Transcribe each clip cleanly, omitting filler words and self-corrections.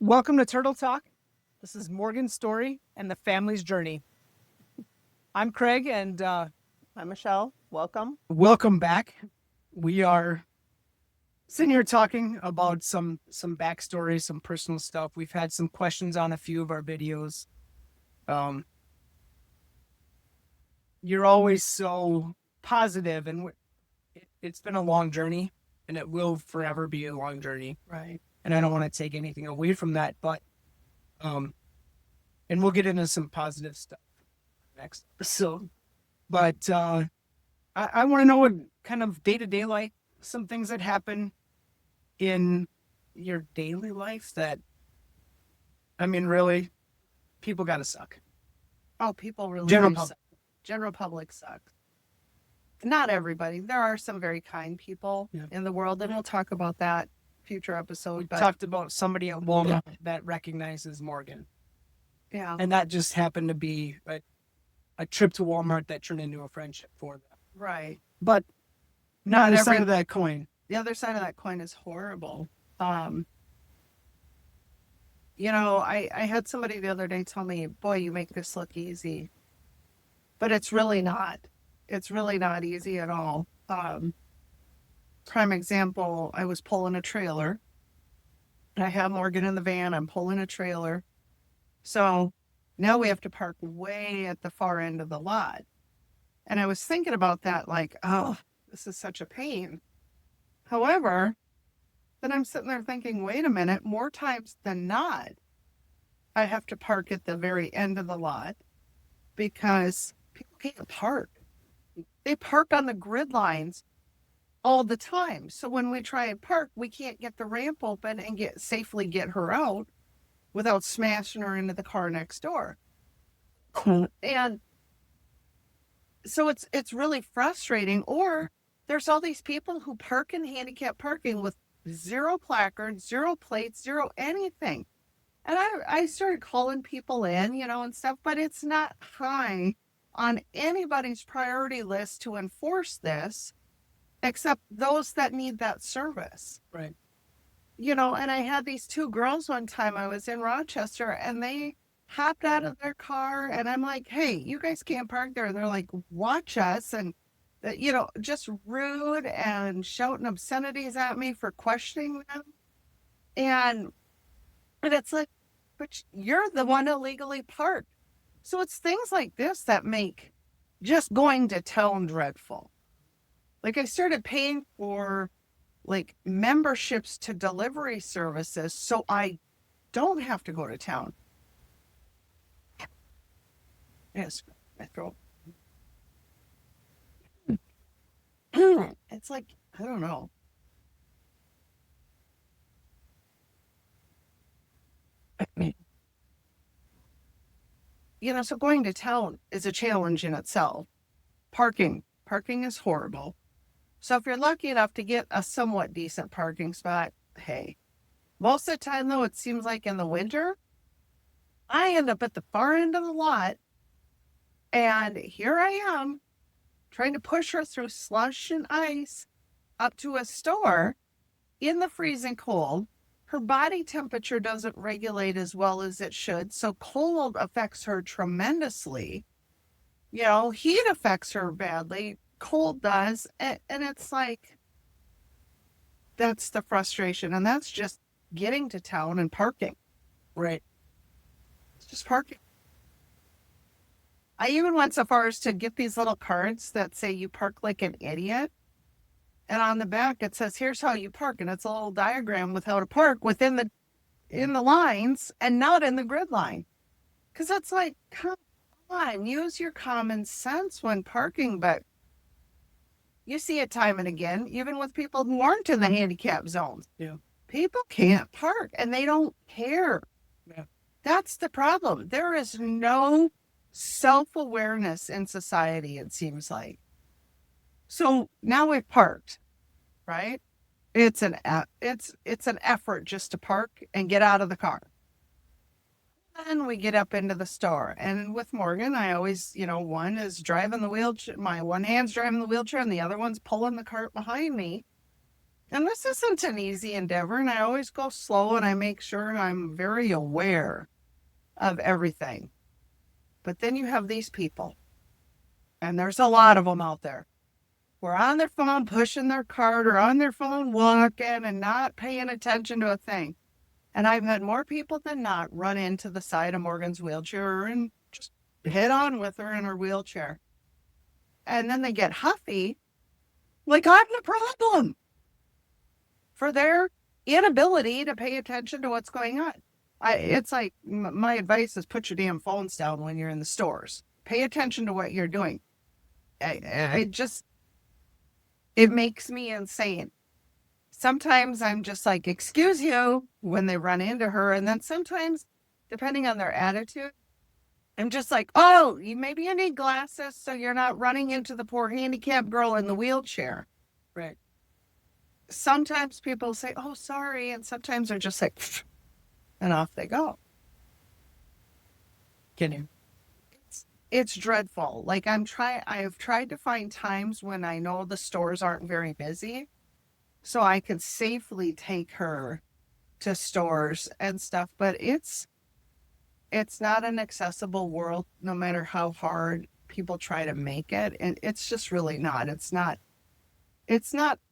Welcome to Turtle Talk. This is Morgan's story and the family's journey. I'm Craig, and Hi, Michelle. Welcome. welcome back. We are sitting here talking about some backstory, some personal stuff. We've had some questions on a few of our videos. You're always so positive, and it's been a long journey, and it will forever be a long journey. Right. And I don't want to take anything away from that, but and we'll get into some positive stuff next episode. But I want to know what kind of day-to-day life, some things that happen in your daily life that, I mean, really, people gotta suck. Oh, people really General do public. suck. General public sucks. Not everybody. There are some very kind people in the world, and we'll talk about that future episode. We But talked about somebody at Walmart that recognizes Morgan, yeah, and that just happened to be a trip to Walmart that turned into a friendship for them. right. But Not not the every. side of that coin. The other side of that coin is horrible. I had somebody the other day tell me, "Boy, you make this look easy," but it's really not. It's really not easy at all. Prime example, I was pulling a trailer. I have Morgan in the van. I'm pulling a trailer. So now we have to park way at the far end of the lot. And I was thinking about that, like, oh, this is such a pain. However, then I'm sitting there thinking, wait a minute, more times than not, I have to park at the very end of the lot because people can't park. They park on the grid lines all the time. So when we try and park, we can't get the ramp open and safely get her out without smashing her into the car next door. And so it's really frustrating. Or there's all these people who park in handicap parking with zero placards, zero plates, zero anything. And I started calling people in, and stuff, but it's not high on anybody's priority list to enforce this, except those that need that service. Right. And I had these two girls one time. I was in Rochester, and they hopped out of their car, and I'm like, hey, you guys can't park there. And they're like, watch us. And, just rude and shouting obscenities at me for questioning them. And it's like, but you're the one illegally parked. So it's things like this that make just going to town dreadful. Like, I started paying for like memberships to delivery services so I don't have to go to town. Yes, my throat. It's like, I don't know. So going to town is a challenge in itself. Parking is horrible. So if you're lucky enough to get a somewhat decent parking spot, hey. Most of the time, though, it seems like in the winter, I end up at the far end of the lot, and here I am trying to push her through slush and ice up to a store in the freezing cold. Her body temperature doesn't regulate as well as it should, so cold affects her tremendously. Heat affects her badly. Cold does. And it's like, that's the frustration. And that's just getting to town and parking. Right. It's just parking. I even went so far as to get these little cards that say you park like an idiot. And on the back, it says, here's how you park. And it's a little diagram with how to park in the lines and not in the grid line. Because it's like, come on, use your common sense when parking. But you see it time and again, even with people who aren't in the handicap zones. Yeah. People can't park and they don't care. Yeah. That's the problem. There is no self-awareness in society, it seems like. So now we've parked, right? It's an effort just to park and get out of the car. Then we get up into the store. And with Morgan, I always, one is driving the wheelchair. My one hand's driving the wheelchair and the other one's pulling the cart behind me. And this isn't an easy endeavor, and I always go slow and I make sure I'm very aware of everything. But then you have these people, and there's a lot of them out there. We're on their phone pushing their cart or on their phone walking and not paying attention to a thing. And I've had more people than not run into the side of Morgan's wheelchair and just hit on with her in her wheelchair. And then they get huffy, like I'm the problem for their inability to pay attention to what's going on. It's like my advice is put your damn phones down when you're in the stores. Pay attention to what you're doing. It makes me insane. Sometimes I'm just like, excuse you, when they run into her. And then sometimes, depending on their attitude, I'm just like, oh, maybe you need glasses so you're not running into the poor handicapped girl in the wheelchair. Right. Sometimes people say, oh, sorry. And sometimes they're just like, pfft, and off they go. Can you? It's dreadful. Like I've tried to find times when I know the stores aren't very busy so I could safely take her to stores and stuff, but it's not an accessible world no matter how hard people try to make it. And it's just really not. It's not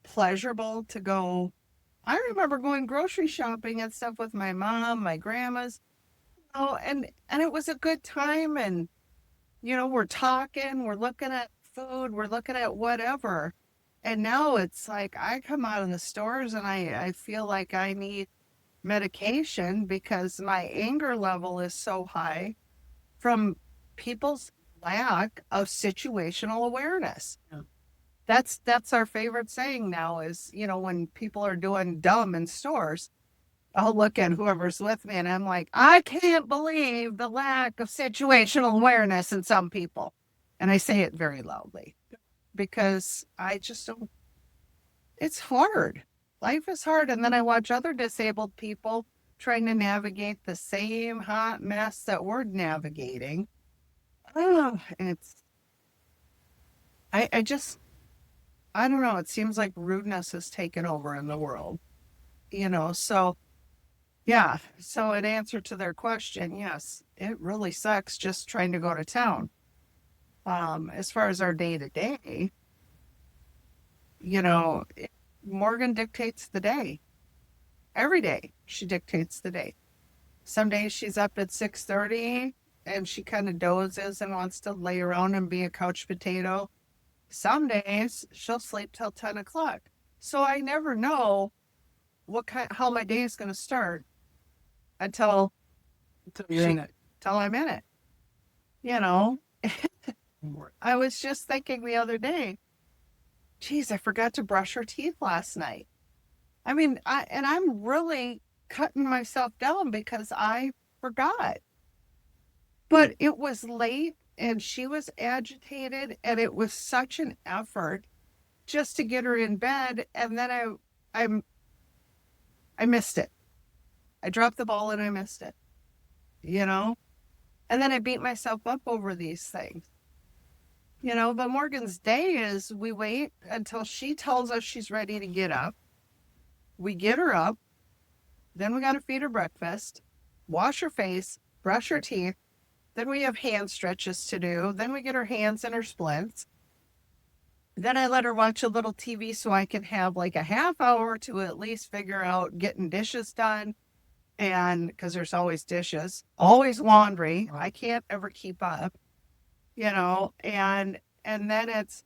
pleasurable to go. I remember going grocery shopping and stuff with my mom, my grandma's, and it was a good time. And we're talking, we're looking at food, we're looking at whatever. And now it's like I come out of the stores and I feel like I need medication because my anger level is so high from people's lack of situational awareness. Yeah. That's our favorite saying now is, when people are doing dumb in stores, I'll look at whoever's with me and I'm like, I can't believe the lack of situational awareness in some people. And I say it very loudly because I just don't, it's hard. Life is hard. And then I watch other disabled people trying to navigate the same hot mess that we're navigating. Oh, and I don't know. It seems like rudeness has taken over in the world, so. Yeah. So in answer to their question, yes, it really sucks just trying to go to town. As far as our day to day, Morgan dictates the day. Every day she dictates the day. Some days she's up at 6:30 and she kind of dozes and wants to lay around and be a couch potato. Some days she'll sleep till 10 o'clock. So I never know how my day is going to start until You're in it. I'm in it. I was just thinking the other day, geez, I forgot to brush her teeth last night. I mean, I'm really cutting myself down because I forgot. But it was late and she was agitated and it was such an effort just to get her in bed. And then I missed it. I dropped the ball and I missed it, and then I beat myself up over these things, but Morgan's day is we wait until she tells us she's ready to get up. We get her up. Then we got to feed her breakfast, wash her face, brush her teeth. Then we have hand stretches to do. Then we get her hands in her splints. Then I let her watch a little TV so I can have like a half hour to at least figure out getting dishes done. And because there's always dishes, always laundry. I can't ever keep up, and then it's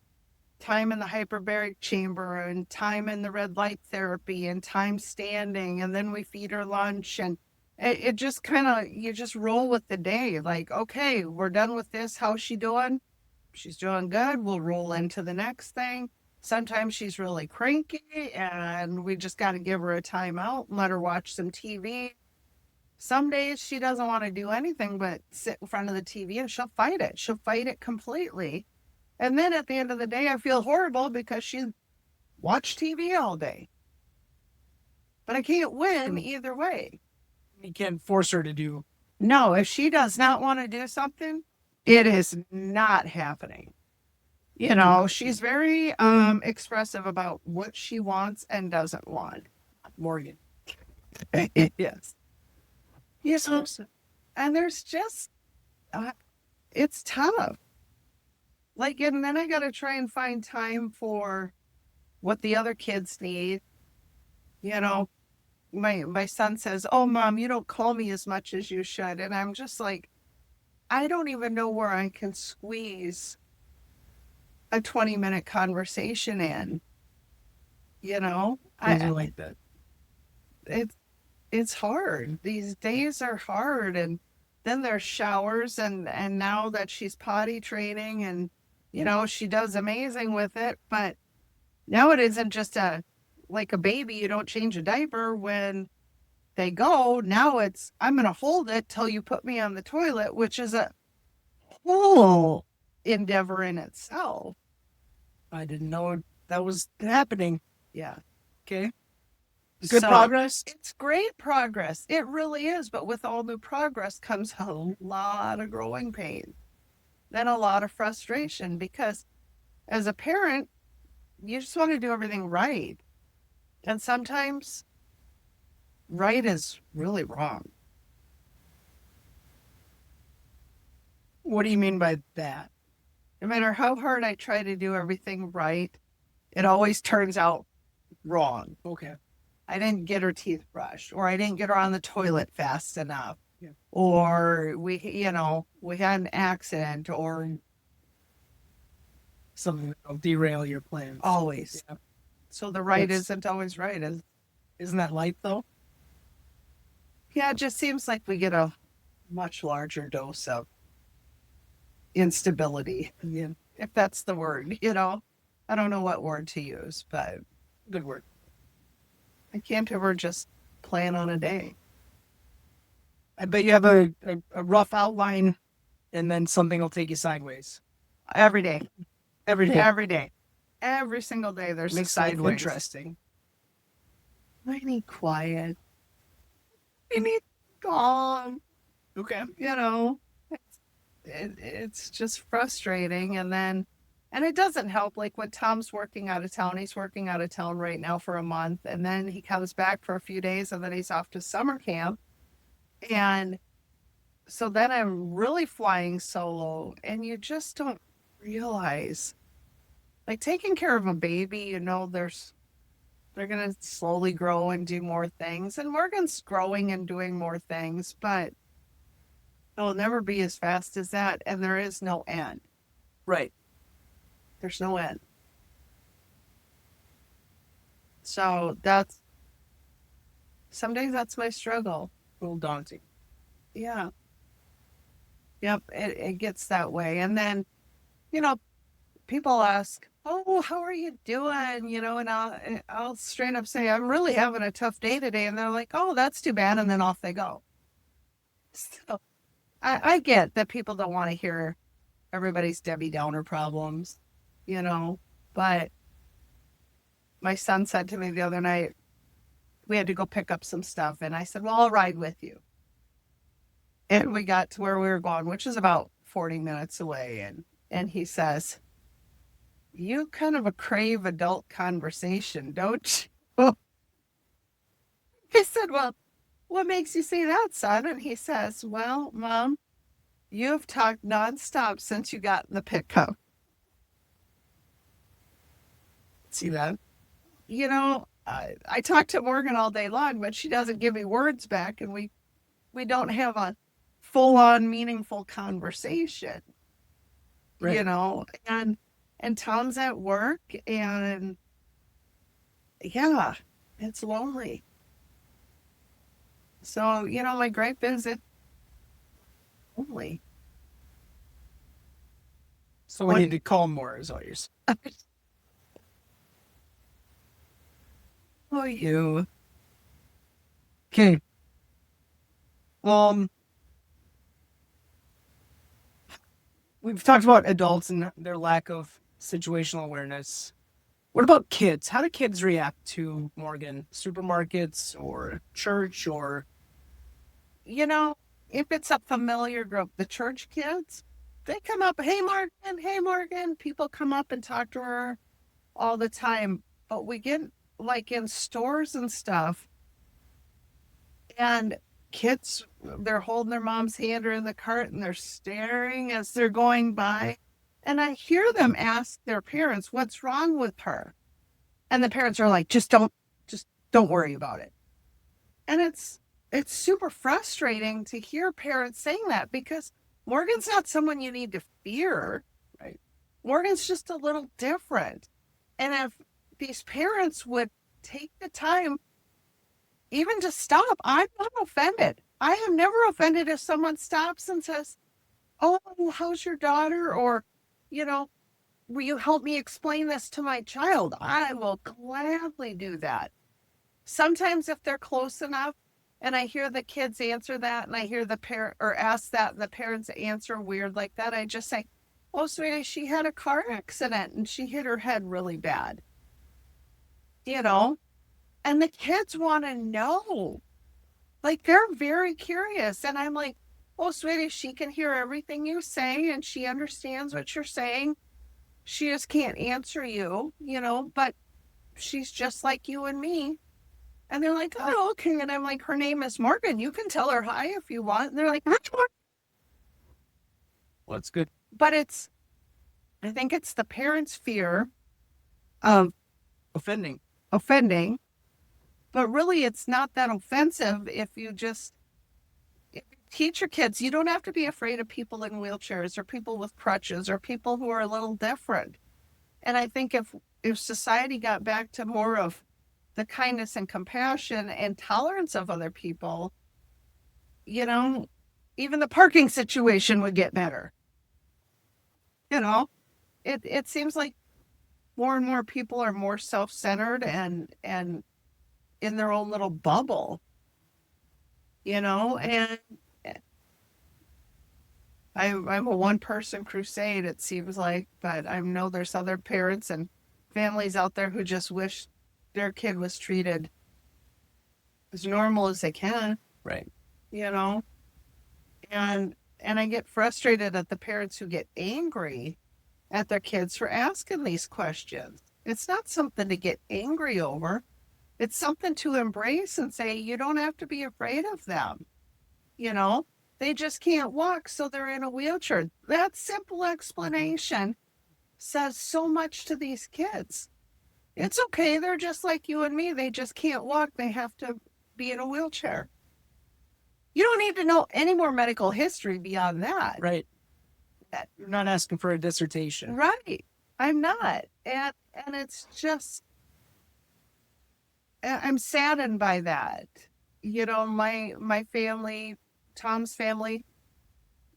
time in the hyperbaric chamber and time in the red light therapy and time standing. And then we feed her lunch and it just kind of, you just roll with the day. Like, okay, we're done with this. How's she doing? She's doing good. We'll roll into the next thing. Sometimes she's really cranky and we just got to give her a timeout and let her watch some TV. Some days she doesn't want to do anything but sit in front of the TV and she'll fight it. She'll fight it completely. And then at the end of the day, I feel horrible because she watched TV all day. But I can't win either way. You can't force her to do. No, if she does not want to do something, it is not happening. You know, she's very expressive about what she wants and doesn't want. Morgan. Yes. Yes. And there's just uh, it's tough. Like, and then I got to try and find time for what the other kids need. You know, my son says, "Oh, mom, you don't call me as much as you should," and I'm just like, I don't even know where I can squeeze a 20-minute conversation in. You know, Things are like that. it's it's hard. These days are hard, and then there's showers, and now that she's potty training, and you know she does amazing with it, but now it isn't just a like a baby. You don't change a diaper when they go. Now it's I'm gonna hold it till you put me on the toilet, which is a whole endeavor in itself. I didn't know that was happening. Yeah. Okay. Good So, progress. it's great progress. It really is. But with all new progress comes a lot of growing pain, then a lot of frustration because as a parent, you just want to do everything right. And sometimes right is really wrong. What do you mean by that? No matter how hard I try to do everything right, it always turns out wrong. Okay. I didn't get her teeth brushed, or I didn't get her on the toilet fast enough, Yeah. or we had an accident, or Something that'll derail your plans. always. Yeah. So the right That's- isn't always right. Isn't that light though? Yeah, it just seems like we get a much larger dose of instability, Yeah. if that's the word, you know. I don't know what word to use, but Good word. I can't ever just plan on a day. I bet you have a rough outline and then something will take you sideways. Every day. Every day. Every day. Every single day there's Makes a life sideways. interesting. I need quiet. I need calm. Okay. You know, it's just frustrating. And it doesn't help. Like when Tom's working out of town, he's working out of town right now for a month. And then he comes back for a few days and then he's off to summer camp. And so then I'm really flying solo. And you just don't realize, like taking care of a baby, you know, they're going to slowly grow and do more things. And Morgan's growing and doing more things, but it'll never be as fast as that. And there is no end. Right. There's no end. So some days that's my struggle. A little daunting. Yeah. Yep. It gets that way. And then, you know, people ask, "Oh, how are you doing?" You know, and I'll straight up say, "I'm really having a tough day today." And they're like, "Oh, that's too bad." And then off they go. So I get that people don't want to hear everybody's Debbie Downer problems, you know, but my son said to me the other night, we had to go pick up some stuff. And I said, "Well, I'll ride with you." And we got to where we were going, which is about 40 minutes away. And he says, "You kind of a crave adult conversation, don't you?" I said, "Well, what makes you say that, son?" And he says, "Well, Mom, you've talked nonstop since you got in the pickup." See that? You know, I talk to Morgan all day long, but she doesn't give me words back, and we don't have a full-on meaningful conversation. Right. You know, and Tom's at work, and yeah, it's lonely. So, you know, my gripe is it's lonely. So we need to call more, is all you're saying. Oh, you. Okay. We've talked about adults and their lack of situational awareness. What about kids? How do kids react to Morgan? Supermarkets or church or You know, if it's a familiar group, the church kids, they come up, hey, Morgan, hey, Morgan. People come up and talk to her all the time. But we get like in stores and stuff, and kids, they're holding their mom's hand or in the cart and they're staring as they're going by. And I hear them ask their parents, what's wrong with her? And the parents are like, just don't worry about it. And it's super frustrating to hear parents saying that, because Morgan's not someone you need to fear. Right. Morgan's just a little different. And if these parents would take the time even to stop, I'm not offended. I am never offended if someone stops and says, oh, how's your daughter? Or, you know, will you help me explain this to my child? I will gladly do that. Sometimes if they're close enough and I hear the kids answer that, and I hear the parent or ask that and the parents answer weird like that, I just say, oh, sweetie, she had a car accident and she hit her head really bad. You know, and the kids want to know. Like, they're very curious. And I'm like, oh, sweetie, she can hear everything you say and she understands what you're saying. She just can't answer you, you know, but she's just like you and me. And they're like, oh, okay. And I'm like, her name is Morgan. You can tell her hi if you want. And they're like, which one? Well, that's good. But I think it's the parents' fear of Offending. But really, it's not that offensive if you teach your kids. You don't have to be afraid of people in wheelchairs or people with crutches or people who are a little different. And I think if society got back to more of the kindness and compassion and tolerance of other people, you know, even the parking situation would get better. You know, it seems like more and more people are more self-centered and in their own little bubble, you know, and I'm a one-person crusade, it seems like, but I know there's other parents and families out there who just wish their kid was treated as normal as they can. Right. You know, and I get frustrated at the parents who get angry at their kids for asking these questions. It's not something to get angry over. It's something to embrace and say, you don't have to be afraid of them. You know, they just can't walk, so they're in a wheelchair. That simple explanation says so much to these kids. It's okay. They're just like you and me. They just can't walk. They have to be in a wheelchair. You don't need to know any more medical history beyond that. Right. You're not asking for a dissertation. Right. I'm not. And it's just, I'm saddened by that. You know, my family, Tom's family,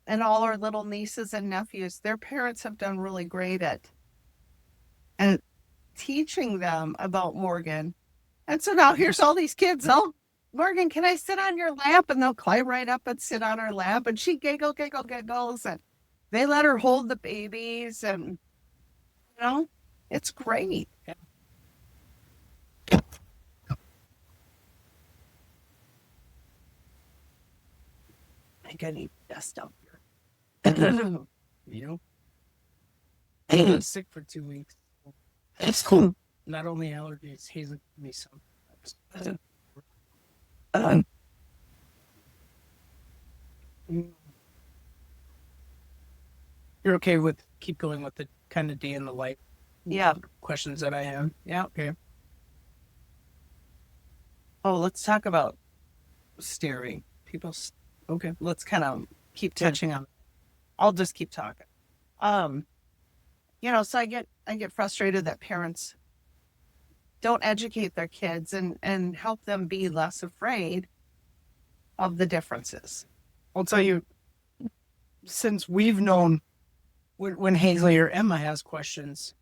and all our little nieces and nephews, their parents have done really great at teaching them about Morgan. And so now here's all these kids. Oh, Morgan, can I sit on your lap? And they'll climb right up and sit on her lap. And she giggles. And they let her hold the babies. And, you know, it's great. Yeah. I think I need dust up here. You know, I was sick for 2 weeks. It's cool. Not only allergies, Hazel gave me some. You're okay with keep going with the kind of day in the life Yeah. questions that I have? Yeah, okay. Oh, let's talk about staring. Okay. Let's kind of keep touching on. I'll just keep talking. You know, so I get frustrated that parents don't educate their kids and help them be less afraid of the differences. I'll tell you, since we've known when Hazley or Emma has questions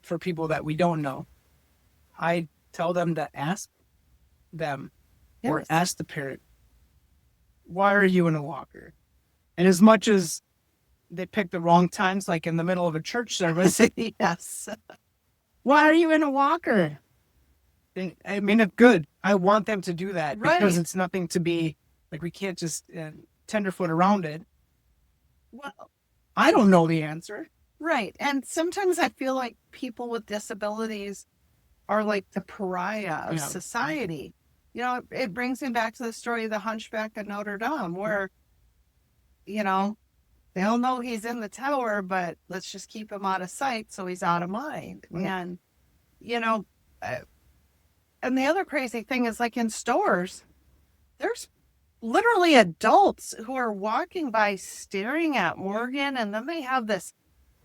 for people that we don't know, I tell them to ask them or Yes. ask the parent, why are you in a walker? And as much as they pick the wrong times, like in the middle of a church service, Yes. why are you in a walker? I mean, it's good. I want them to do that because Right. it's nothing to be like, we can't just tenderfoot around it. Well, I don't know the answer. Right. And sometimes I feel like people with disabilities are like the pariah of Yeah. society. You know, it brings me back to the story of the Hunchback of Notre Dame, where, you know, they all know he's in the tower, but let's just keep him out of sight so he's out of mind. Right. And, you know, uh, and the other crazy thing is like in stores, there's literally adults who are walking by staring at Morgan, and then they have this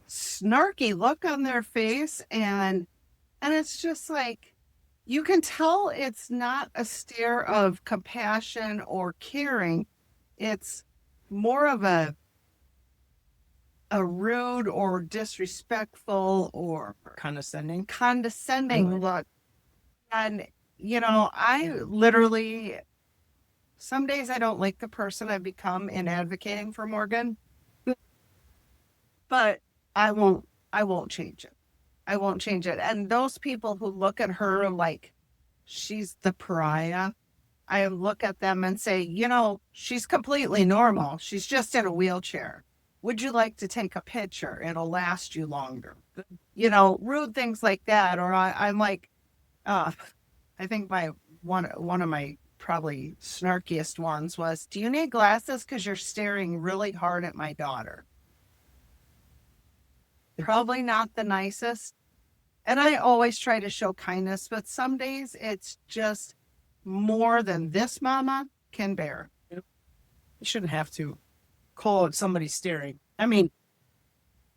snarky look on their face, and it's just like you can tell it's not a stare of compassion or caring. It's more of a rude or disrespectful or Condescending. condescending look. And you know, I literally, some days I don't like the person I've become in advocating for Morgan, but I won't change it. I won't change it. And those people who look at her like she's the pariah, I look at them and say, you know, she's completely normal. She's just in a wheelchair. Would you like to take a picture? It'll last you longer. You know, rude things like that. Or I'm like, I think my one of my probably snarkiest ones was, do you need glasses? Because you're staring really hard at my daughter. Probably not the nicest. And I always try to show kindness, but some days it's just more than this mama can bear. You shouldn't have to call out somebody staring. I mean,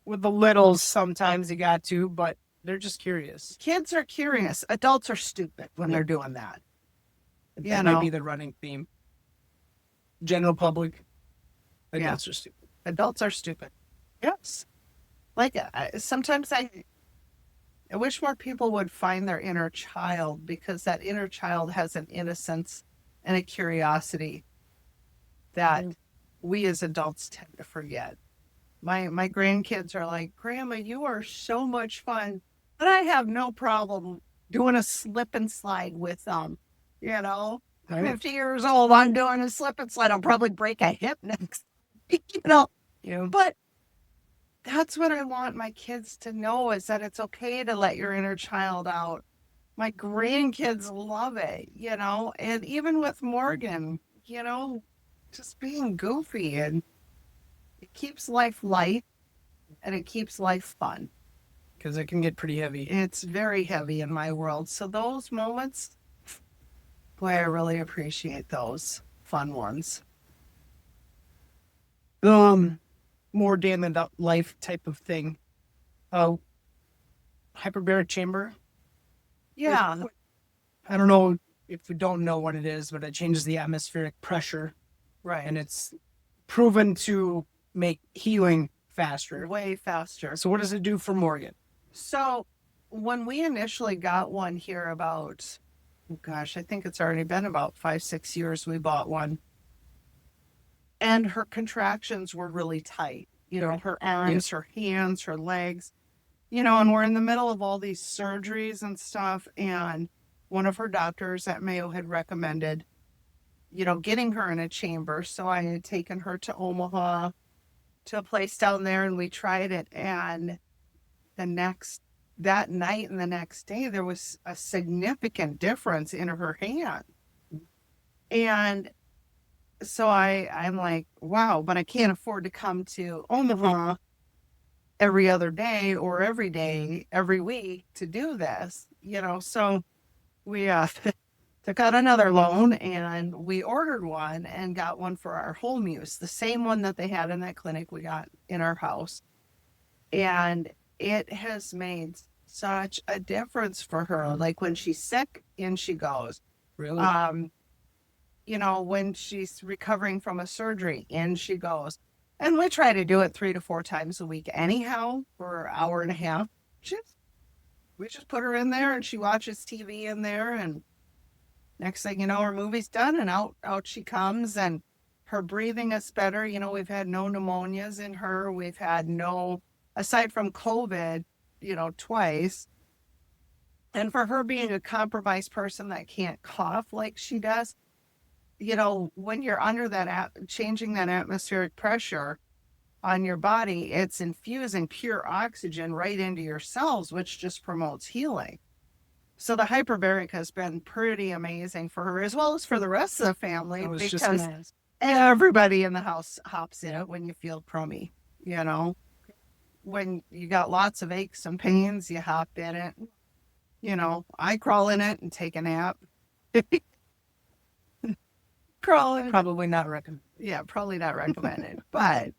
with the littles, sometimes you got to, but they're just curious. Kids are curious. Adults are stupid when they're doing that. That might be the running theme. General public, adults Yeah. are stupid. Adults are stupid. Yes. Like sometimes I wish more people would find their inner child, because that inner child has an innocence and a curiosity that we as adults tend to forget. My grandkids are like, Grandma, you are so much fun, but I have no problem doing a slip and slide with them. You know, I mean, 50 years old, I'm doing a slip and slide. I'll probably break a hip next. You know, but that's what I want my kids to know, is that it's okay to let your inner child out. My grandkids love it, you know, and even with Morgan, you know, just being goofy, and it keeps life light and it keeps life fun. because it can get pretty heavy. It's very heavy in my world. So those moments, boy, I really appreciate those fun ones. More day in the life type of thing. Hyperbaric chamber. Yeah. I don't know if we don't know what it is, but it changes the atmospheric pressure, Right. and it's proven to make healing faster. Way faster. So what does it do for Morgan? So when we initially got one here about, oh gosh, I think it's already been about 5-6 years we bought one. And her contractions were really tight. You know, her arms, her hands, her legs, you know, and we're in the middle of all these surgeries and stuff. And one of her doctors at Mayo had recommended, you know, getting her in a chamber. So I had taken her to Omaha, to a place down there, and we tried it. And that night and the next day, there was a significant difference in her hand. And so I'm like, wow, but I can't afford to come to Omaha every other day or every day, every week to do this, you know. So we took out another loan, and we ordered one and got one for our home use, the same one that they had in that clinic we got in our house. And it has made such a difference for her. Like when she's sick, in she goes. Really? You know, when she's recovering from a surgery, in she goes. And we try to do it 3 to 4 times a week anyhow, for an hour and a half. We just put her in there, and she watches TV in there, and next thing you know, her movie's done, and out she comes, and her breathing is better. You know, we've had no pneumonias in her. We've had no, aside from COVID, you know, twice. And for her being a compromised person that can't cough like she does, you know, when you're under that, changing that atmospheric pressure, on your body, it's infusing pure oxygen right into your cells, which just promotes healing. So the hyperbaric has been pretty amazing for her as well as for the rest of the family, I was just because gonna ask. everybody in the house hops in it when you feel crummy, you know. When you got lots of aches and pains, you hop in it. You know, I crawl in it and take a nap. Crawl in it. Probably not recommend. Yeah, probably not recommended. But,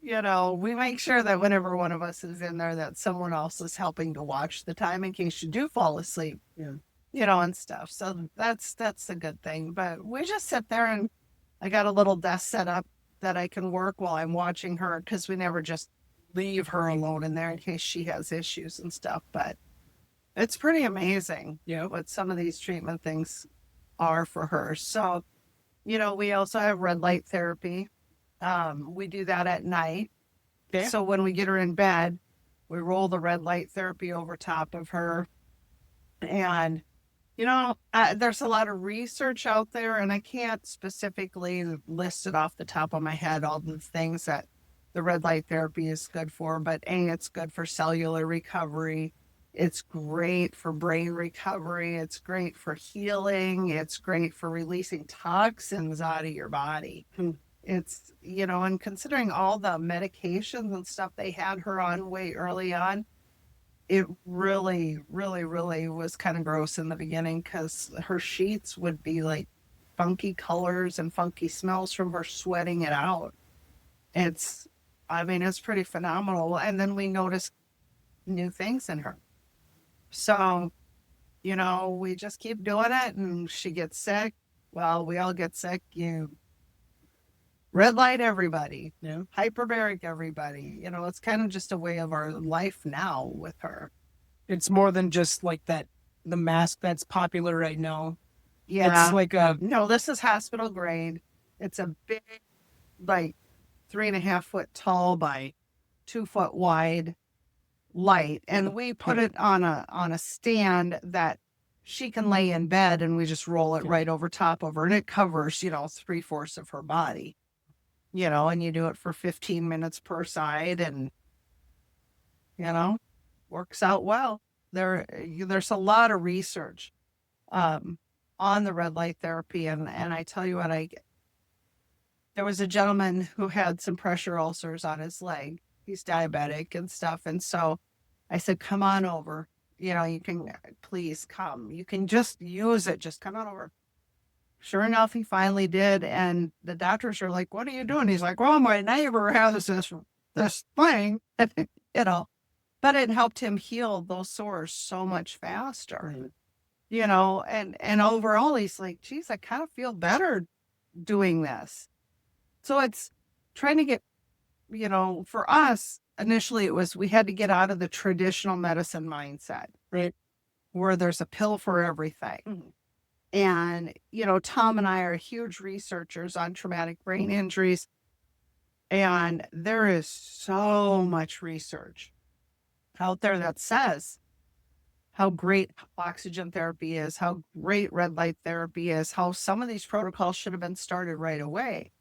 you know, we make sure that whenever one of us is in there, that someone else is helping to watch the time in case you do fall asleep. Yeah. You know, and stuff. So that's a good thing. But we just sit there, and I got a little desk set up that I can work while I'm watching her, because we never just leave her alone in there in case she has issues and stuff. But it's pretty amazing, Yeah. what some of these treatment things are for her. So, you know, we also have red light therapy. We do that at night. Okay. So when we get her in bed, we roll the red light therapy over top of her. And, you know, there's a lot of research out there, and I can't specifically list it off the top of my head, all the things that the red light therapy is good for. But it's good for cellular recovery. It's great for brain recovery. It's great for healing. It's great for releasing toxins out of your body. It's, you know, and considering all the medications and stuff they had her on way early on, it really, really, really was kind of gross in the beginning, because her sheets would be like funky colors and funky smells from her sweating it out. It's pretty phenomenal. And then we noticed new things in her. So, you know, we just keep doing it, and she gets sick. Well, we all get sick. You red light everybody. Yeah. Hyperbaric everybody. You know, it's kind of just a way of our life now with her. It's more than just like that, the mask that's popular right now. Yeah. It's like a, No, this is hospital grade. It's a big, like 3.5 foot tall by 2 foot wide light. And we put it on a stand that she can lay in bed, and we just roll it right over top of her, and it covers, you know, 3/4 of her body. You know, and you do it for 15 minutes per side, and, you know, works out well. There's a lot of research on the red light therapy, and I tell you what, there was a gentleman who had some pressure ulcers on his leg. He's diabetic and stuff, and so I said, come on over. You know, you can, please come. You can just use it. Just come on over. Sure enough, he finally did. And the doctors are like, what are you doing? He's like, well, my neighbor has this thing, you know, but it helped him heal those sores so much faster, you know, and overall, he's like, geez, I kind of feel better doing this. So it's trying to get, you know, for us, initially it was, we had to get out of the traditional medicine mindset, right, where there's a pill for everything. And, you know, Tom and I are huge researchers on traumatic brain injuries. And there is so much research out there that says how great oxygen therapy is, how great red light therapy is, how some of these protocols should have been started right away.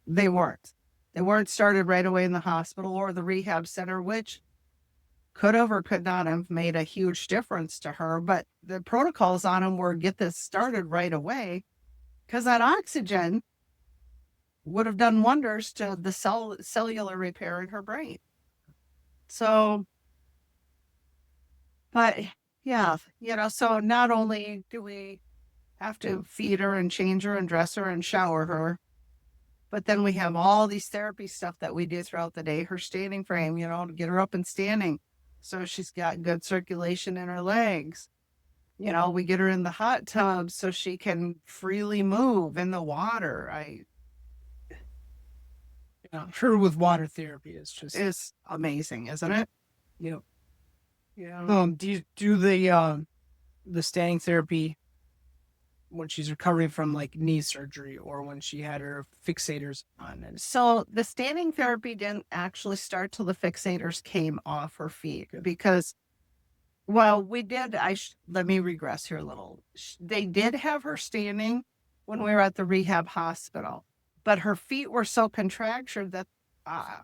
They weren't. They weren't started right away in the hospital or the rehab center, which could have or could not have made a huge difference to her. But the protocols on them were get this started right away, because that oxygen would have done wonders to the cellular repair in her brain. So, but yeah, you know, so not only do we have to feed her and change her and dress her and shower her, but then we have all these therapy stuff that we do throughout the day. Her standing frame, you know, to get her up and standing, so she's got good circulation in her legs. You know, we get her in the hot tub so she can freely move in the water. her with water therapy is just, It's amazing, isn't it? you know. Yeah. Do you do the standing therapy when she's recovering from like knee surgery, or when she had her fixators on? And So the standing therapy didn't actually start till the fixators came off her feet, because, well, we did. Let me regress here a little. They did have her standing when we were at the rehab hospital, but her feet were so contractured that uh,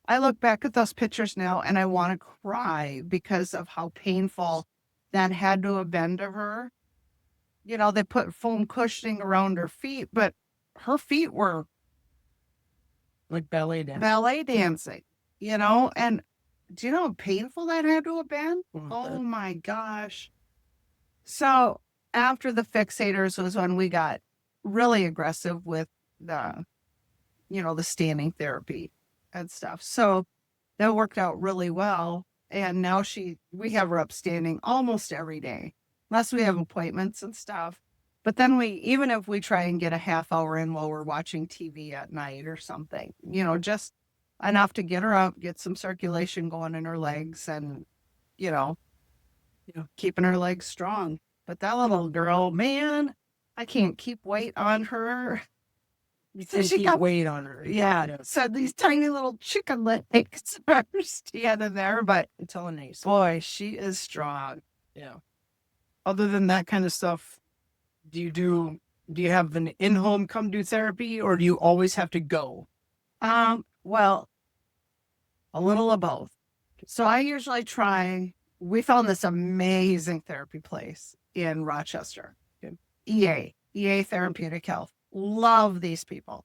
I look back at those pictures now and I want to cry because of how painful that had to have been to her. You know, they put foam cushioning around her feet, but her feet were Like ballet dancing, you know? And do you know how painful that had to have been? Oh my gosh. So after the fixators was when we got really aggressive with the, the standing therapy and stuff. So that worked out really well. And now we have her up standing almost every day, unless we have appointments and stuff. But then even if we try and get a half hour in while we're watching TV at night or something, just enough to get her up, get some circulation going in her legs and, you know, keeping her legs strong. But that little girl, man, I can't keep weight on her. You can keep weight on her. Yeah. So these tiny little chicken legs are standing there, but It's all nice. boy, she is strong. Yeah. Other than that kind of stuff, do you have an in-home come do therapy, or do you always have to go? Well, a little of both. So I usually we found this amazing therapy place in Rochester. EA Therapeutic Health. Love these people.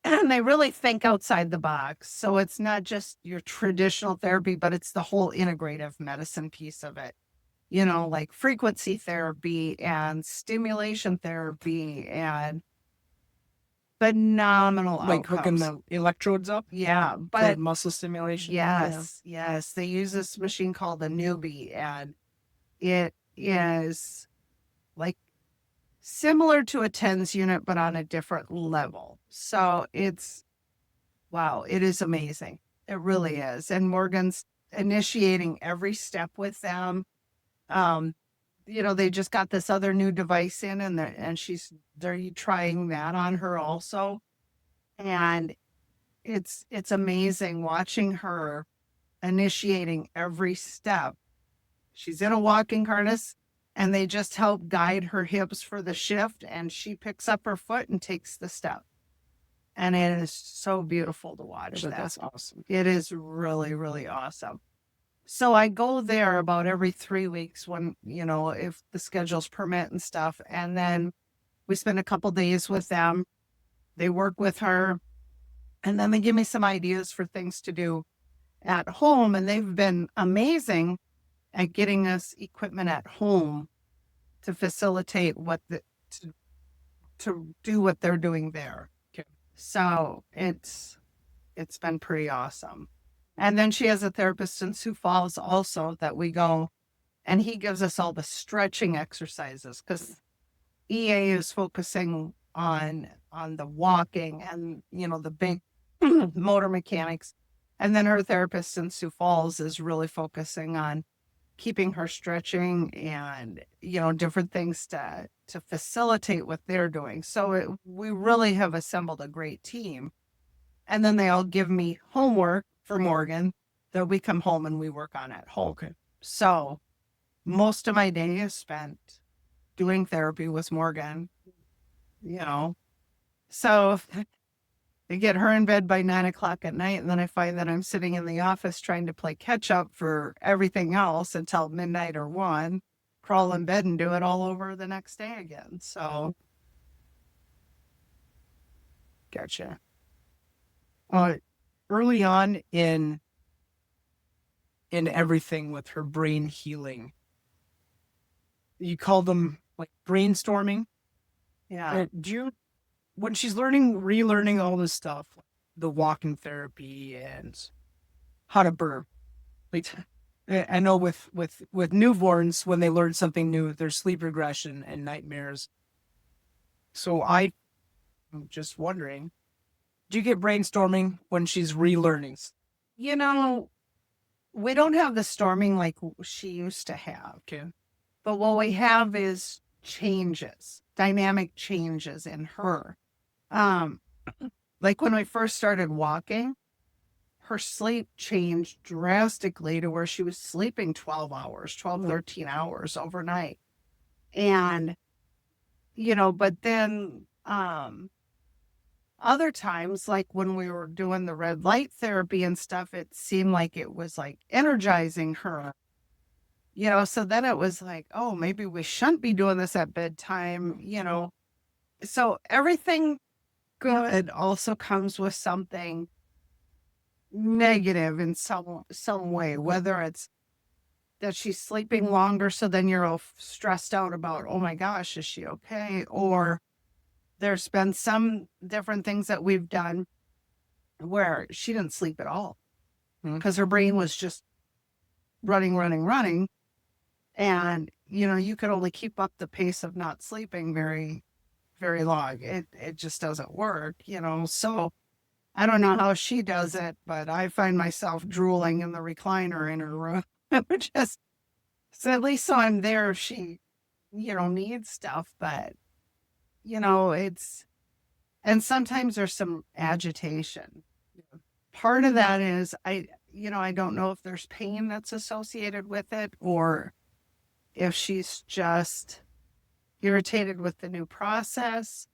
And they really think outside the box. So it's not just your traditional therapy, but it's the whole integrative medicine piece of it. Like frequency therapy and stimulation therapy and phenomenal Like hooking the electrodes up? Yeah, For but muscle stimulation? yes. They use this machine called the Newbie, and it is like similar to a TENS unit, but on a different level. So wow, it is amazing. It really is. And Morgan's initiating every step with them. They just got this other new device in and they're trying that on her also. And it's amazing watching her initiating every step. She's in a walking harness and they just help guide her hips for the shift and she picks up her foot and takes the step. And it is so beautiful to watch that. That's awesome. It is really, really awesome. So I go there about every 3 weeks when, if the schedules permit and stuff. And then we spend a couple days with them. They work with her. And then they give me some ideas for things to do at home. And they've been amazing at getting us equipment at home to facilitate to do what they're doing there. Okay. So it's been pretty awesome. And then she has a therapist in Sioux Falls also that we go, and he gives us all the stretching exercises because EA is focusing on the walking and, the big motor mechanics. And then her therapist in Sioux Falls is really focusing on keeping her stretching and, different things to facilitate what they're doing. So we really have assembled a great team. And then they all give me homework for Morgan that we come home and we work on at home. Okay. So most of my day is spent doing therapy with Morgan, So I get her in bed by 9:00 at night, and then I find that I'm sitting in the office trying to play catch up for everything else until midnight or 1, crawl in bed and do it all over the next day again. So, Gotcha. Early on in everything with her brain healing, you call them like brainstorming. yeah. When she's relearning all this stuff, the walking therapy and how to burp, like I know with newborns, when they learn something new, there's sleep regression and nightmares. So I'm just wondering, do you get brainstorming when she's relearning? We don't have the storming like she used to have. Okay. But what we have is dynamic changes in her. Like when we first started walking, her sleep changed drastically to where she was sleeping 13 hours overnight. And, but then, other times, like when we were doing the red light therapy and stuff, it seemed like it was like energizing her. So then it was like, oh, maybe we shouldn't be doing this at bedtime. So everything good also comes with something negative in some way, whether it's that she's sleeping longer, so then you're all stressed out about, oh my gosh, is she okay? Or there's been some different things that we've done where she didn't sleep at all because her brain was just running, running, running. And, you could only keep up the pace of not sleeping very, very long. It just doesn't work. So I don't know how she does it, but I find myself drooling in the recliner in her room. Just so at least so I'm there if she, needs stuff. But, and sometimes there's some agitation. Part of that is I don't know if there's pain that's associated with it or if she's just irritated with the new process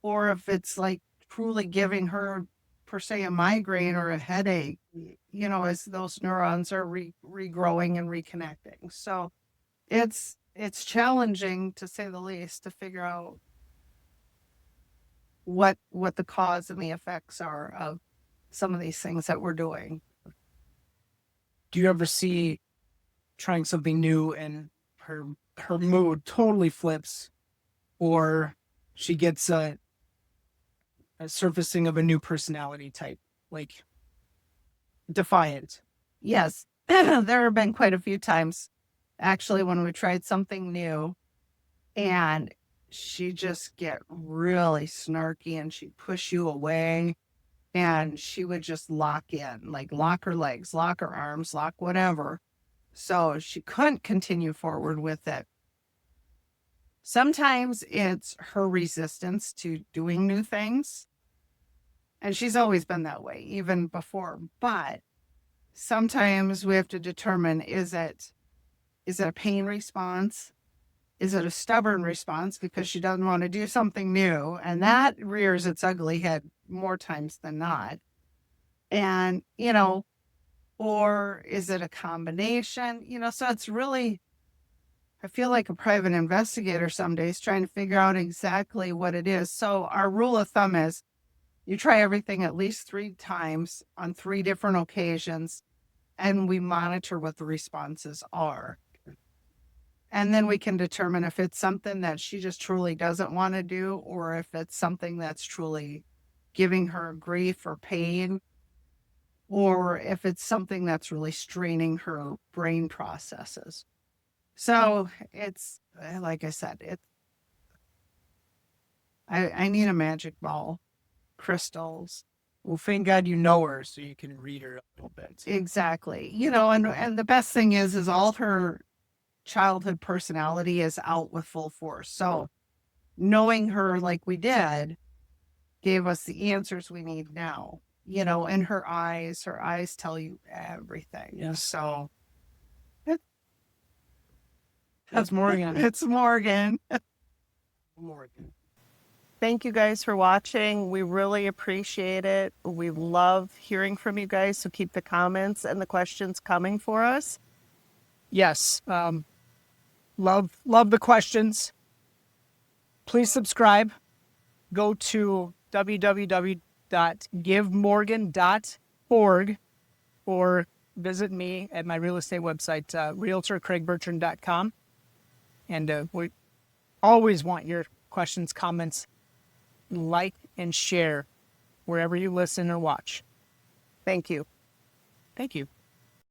or if it's like truly giving her per se a migraine or a headache, as those neurons are regrowing and reconnecting. So it's challenging, to say the least, to figure out what the cause and the effects are of some of these things that we're doing. Do you ever see trying something new and her mood totally flips, or she gets a surfacing of a new personality type, like defiant? Yes, there have been quite a few times actually when we tried something new and she just get really snarky and she'd push you away and she would just lock in, like lock her legs, lock her arms, lock whatever. So she couldn't continue forward with it. Sometimes it's her resistance to doing new things. And she's always been that way, even before. But sometimes we have to determine, is it a pain response? Is it a stubborn response because she doesn't want to do something new? And that rears its ugly head more times than not. And, or is it a combination? So it's really, I feel like a private investigator some days trying to figure out exactly what it is. So our rule of thumb is you try everything at least 3 times on 3 different occasions, and we monitor what the responses are. And then we can determine if it's something that she just truly doesn't want to do, or if it's something that's truly giving her grief or pain, or if it's something that's really straining her brain processes. So it's, like I said, I need a magic ball, crystals. Well, thank God you know her so you can read her a little bit. Exactly. And the best thing is all her childhood personality is out with full force. So knowing her like we did gave us the answers we need now. And her eyes tell you everything. Yes. So That's Morgan. it's Morgan. Morgan. Thank you guys for watching. We really appreciate it. We love hearing from you guys. So keep the comments and the questions coming for us. Yes. Love the questions. Please subscribe. Go to www.givemorgan.org or visit me at my real estate website, realtorcraigbertrand.com. And we always want your questions, comments, like, and share wherever you listen or watch. Thank you. Thank you.